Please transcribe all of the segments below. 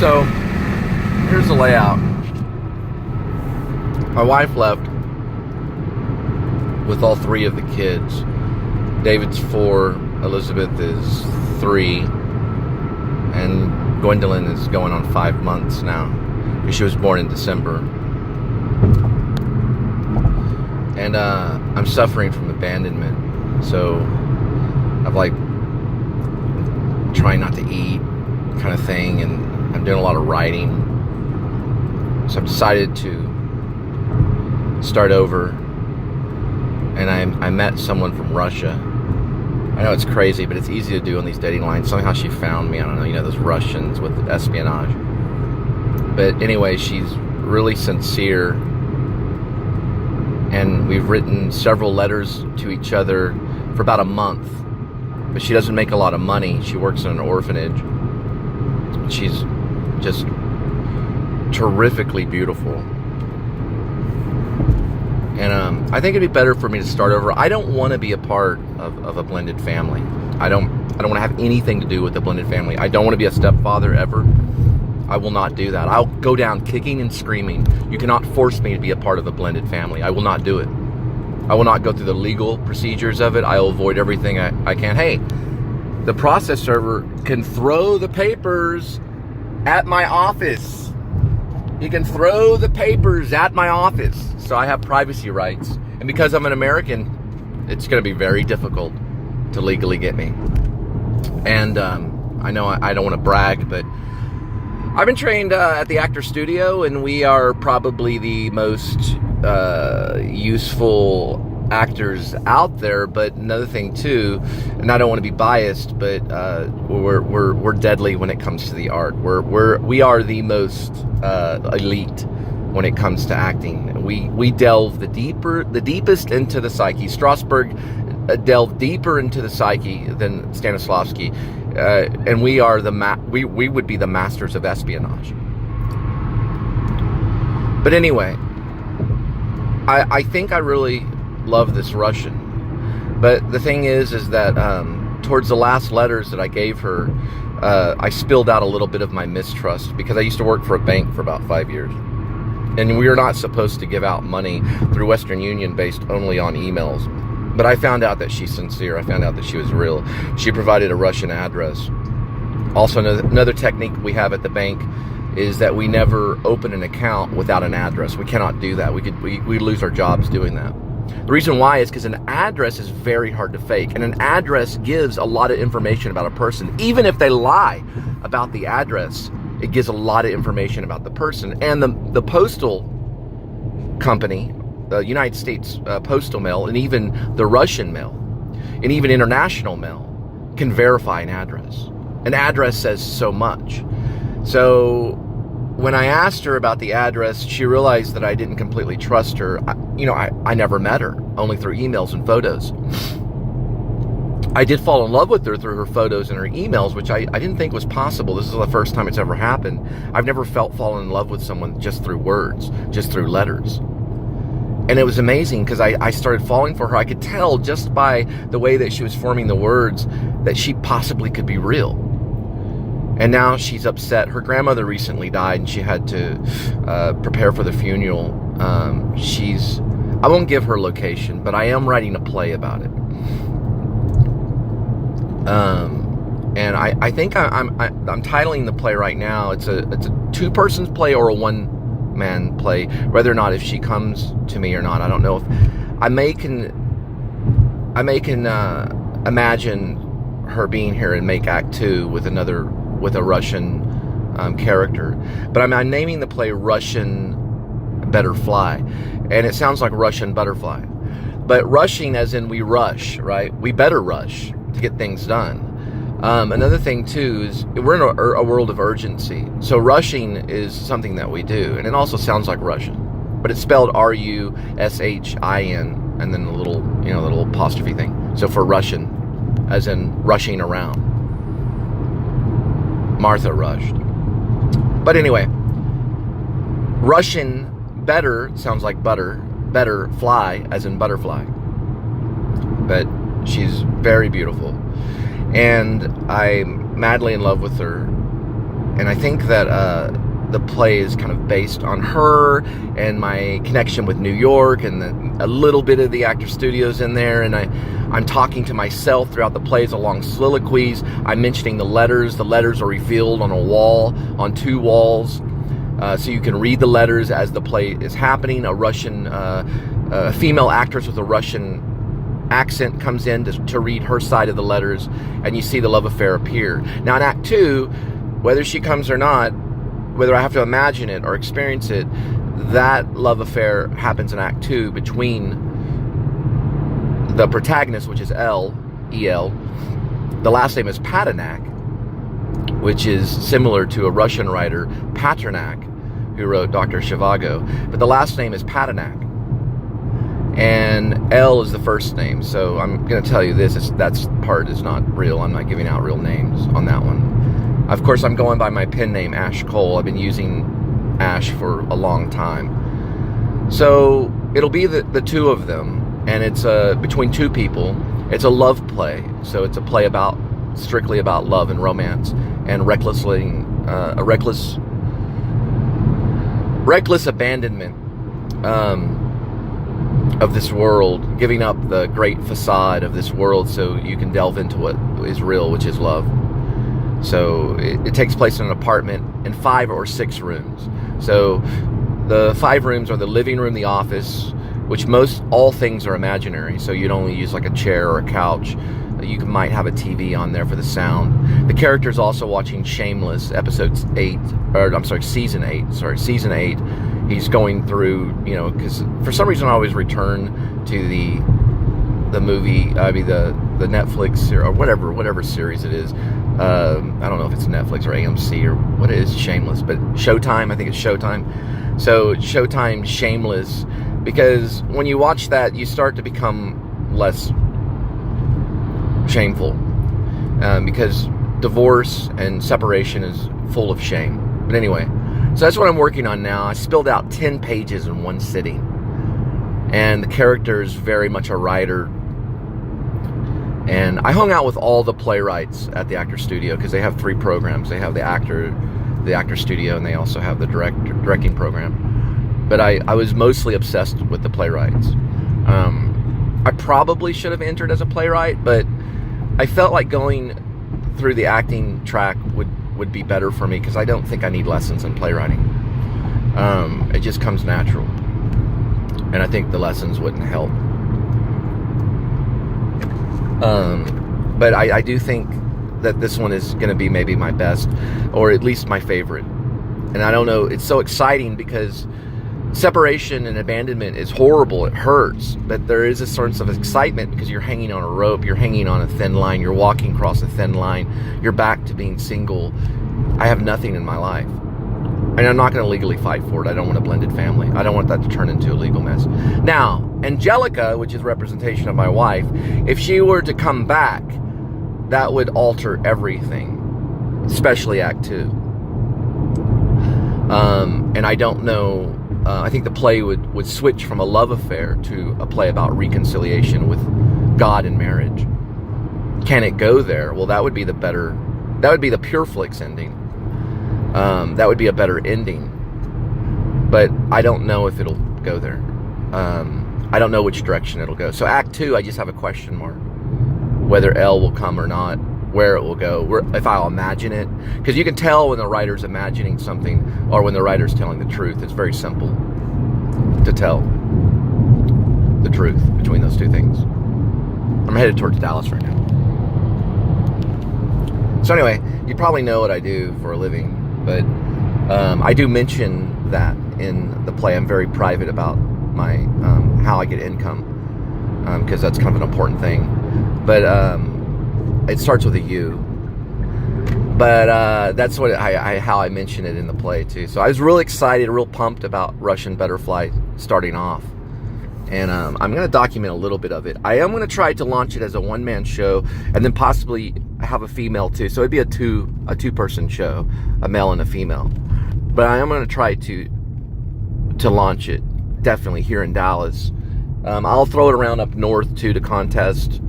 So, here's the layout. My wife left with all three of the kids. David's 4, Elizabeth is 3, and Gwendolyn is going on 5 months now. She was born in December. And I'm suffering from abandonment. So I've like trying not to eat kind of thing, and I'm doing a lot of writing. So I've decided to start over. And I met someone from Russia. I know it's crazy, but it's easy to do on these dating lines. Somehow she found me. I don't know, those Russians with espionage. But anyway, she's really sincere. And we've written several letters to each other for about a month. But she doesn't make a lot of money. She works in an orphanage. She's just terrifically beautiful. And I think it'd be better for me to start over. I don't want to be a part of a blended family. I don't want to have anything to do with a blended family. I don't want to be a stepfather ever. I will not do that. I'll go down kicking and screaming. You cannot force me to be a part of a blended family. I will not do it. I will not go through the legal procedures of it. I will avoid everything I can. Hey, the process server can throw the papers at my office. He can throw the papers at my office. So I have privacy rights. And because I'm an American, it's going to be very difficult to legally get me. And I know I don't want to brag, but I've been trained at the Actor Studio, and we are probably the most useful actors out there. But another thing too, and I don't want to be biased, but we're deadly when it comes to the art. We are the most elite when it comes to acting. We delve the deepest into the psyche. Strasberg delved deeper into the psyche than Stanislavski. And we are we would be the masters of espionage. But anyway, I think I really love this Russian. But the thing is that towards the last letters that I gave her, I spilled out a little bit of my mistrust, because I used to work for a bank for about 5 years. And we are not supposed to give out money through Western Union based only on emails. But I found out that she's sincere. I found out that she was real. She provided a Russian address. Also, another technique we have at the bank is that we never open an account without an address. We cannot do that. We lose our jobs doing that. The reason why is because an address is very hard to fake. And an address gives a lot of information about a person. Even if they lie about the address, it gives a lot of information about the person. And the postal company, the United States postal mail, and even the Russian mail, and even international mail, can verify an address. An address says so much. So when I asked her about the address, she realized that I didn't completely trust her. I never met her, only through emails and photos. I did fall in love with her through her photos and her emails, which I didn't think was possible. This is the first time it's ever happened. I've never fallen in love with someone just through words, just through letters. And it was amazing, because I started falling for her. I could tell just by the way that she was forming the words that she possibly could be real. And now she's upset. Her grandmother recently died, and she had to prepare for the funeral. I won't give her location, but I am writing a play about it. And I think I'm titling the play right now. It's a 2-person play or a 1-man play. Whether or not if she comes to me or not, I don't know. If I can imagine her being here and make Act 2 with a Russian character. But I'm naming the play Rushin Better Fly, and it sounds like Russian butterfly. But rushing as in we rush, right? We better rush to get things done. Another thing too is we're in a world of urgency. So rushing is something that we do, and it also sounds like Russian, but it's spelled R-U-S-H-I-N, and then the little apostrophe thing. So for Russian, as in rushing around. Martha rushed. But anyway, Russian better sounds like butter. Better fly as in butterfly. But she's very beautiful. And I'm madly in love with her. And I think that the play is kind of based on her and my connection with New York, and a little bit of the actor studios in there. And I'm talking to myself throughout the plays along soliloquies. I'm mentioning the letters. The letters are revealed on a wall, on 2 walls. So you can read the letters as the play is happening. A Russian, a female actress with a Russian accent comes in to read her side of the letters, and you see the love affair appear. Now in Act 2, whether she comes or not, whether I have to imagine it or experience it, that love affair happens in Act 2 between the protagonist, which is E.L. The last name is Paternak, which is similar to a Russian writer, Paternak, who wrote Dr. Zhivago. But the last name is Paternak. And L is the first name. So I'm going to tell you this, that part is not real. I'm not giving out real names on that one. Of course, I'm going by my pen name, Ash Cole. I've been using Ash for a long time. So it'll be the 2 of them, and it's between 2 people. It's a love play. So it's a play strictly about love and romance and reckless abandonment of this world, giving up the great facade of this world so you can delve into what is real, which is love. So it takes place in an apartment in 5 or 6 rooms. So the 5 rooms are the living room, the office, which all things are imaginary. So you'd only use like a chair or a couch. You might have a TV on there for the sound. The character's also watching Shameless, season 8. He's going through, because for some reason I always return to the movie, the Netflix or whatever series it is. I don't know if it's Netflix or AMC or what it is, Shameless, but Showtime, I think it's Showtime. So Showtime Shameless, because when you watch that, you start to become less shameful, because divorce and separation is full of shame. But anyway, so that's what I'm working on now. I spilled out 10 pages in one sitting, and the character is very much a writer. And I hung out with all the playwrights at the actor studio, because they have 3 programs. They have the actor studio, and they also have the directing program. But I was mostly obsessed with the playwrights. I probably should have entered as a playwright, but I felt like going through the acting track would be better for me, because I don't think I need lessons in playwriting. It just comes natural, and I think the lessons wouldn't help. But I do think that this one is going to be maybe my best, or at least my favorite. And I don't know, it's so exciting because separation and abandonment is horrible, it hurts, but there is a sense of excitement because you're hanging on a rope, you're hanging on a thin line, you're walking across a thin line, you're back to being single. I have nothing in my life, and I'm not going to legally fight for it. I don't want a blended family. I don't want that to turn into a legal mess. Now, Angelica, which is representation of my wife, if she were to come back, that would alter everything, especially Act 2. And I don't know, I think the play would switch from a love affair to a play about reconciliation with God and marriage. Can it go there? Well, that would be the Pure Flix ending. That would be a better ending. But I don't know if it'll go there. I don't know which direction it'll go. So Act 2, I just have a question mark. Whether L will come or not, where it will go, if I'll imagine it. Because you can tell when the writer's imagining something or when the writer's telling the truth. It's very simple to tell the truth between those 2 things. I'm headed towards Dallas right now. So anyway, you probably know what I do for a living, but I do mention that in the play. I'm very private about my how I get income, because that's kind of an important thing. But it starts with a U. But that's what how I mention it in the play too. So I was really excited, real pumped about Rushin Better starting off. And I'm going to document a little bit of it. I am going to try to launch it as a one-man show, and then possibly have a female too. So it'd be a two-person show, a male and a female. But I am going to try to launch it definitely here in Dallas. I'll throw it around up north too to contest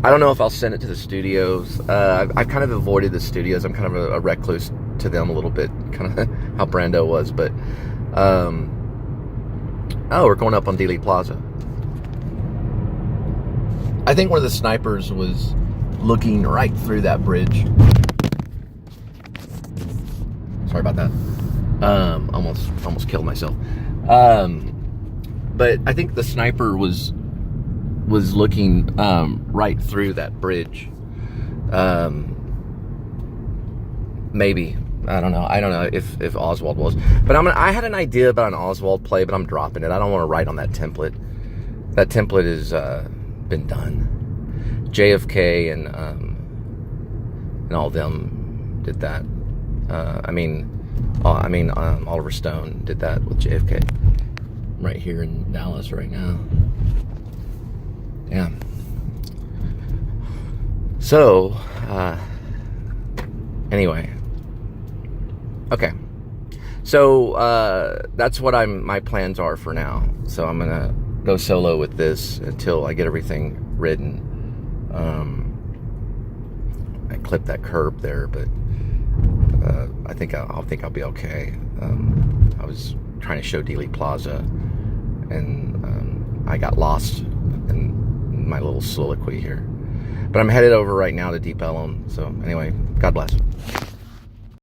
I don't know if I'll send it to the studios. I've kind of avoided the studios. I'm kind of a recluse to them a little bit, kind of how Brando was. But oh, we're going up on Dealey Plaza. I think one of the snipers was looking right through that bridge. Sorry about that. Almost killed myself. But I think the sniper was looking right through that bridge. Maybe. I don't know if Oswald was. But I had an idea about an Oswald play, but I'm dropping it. I don't want to write on that template. That template has been done. JFK and all of them did that. Oliver Stone did that with JFK. Right here in Dallas right now. Yeah. So, anyway. Okay. So, that's what my plans are for now. So I'm gonna go solo with this until I get everything written. I clipped that curb there, but I think I'll be okay. I was trying to show Dealey Plaza, and I got lost in my little soliloquy here. But I'm headed over right now to Deep Ellum. So anyway, God bless.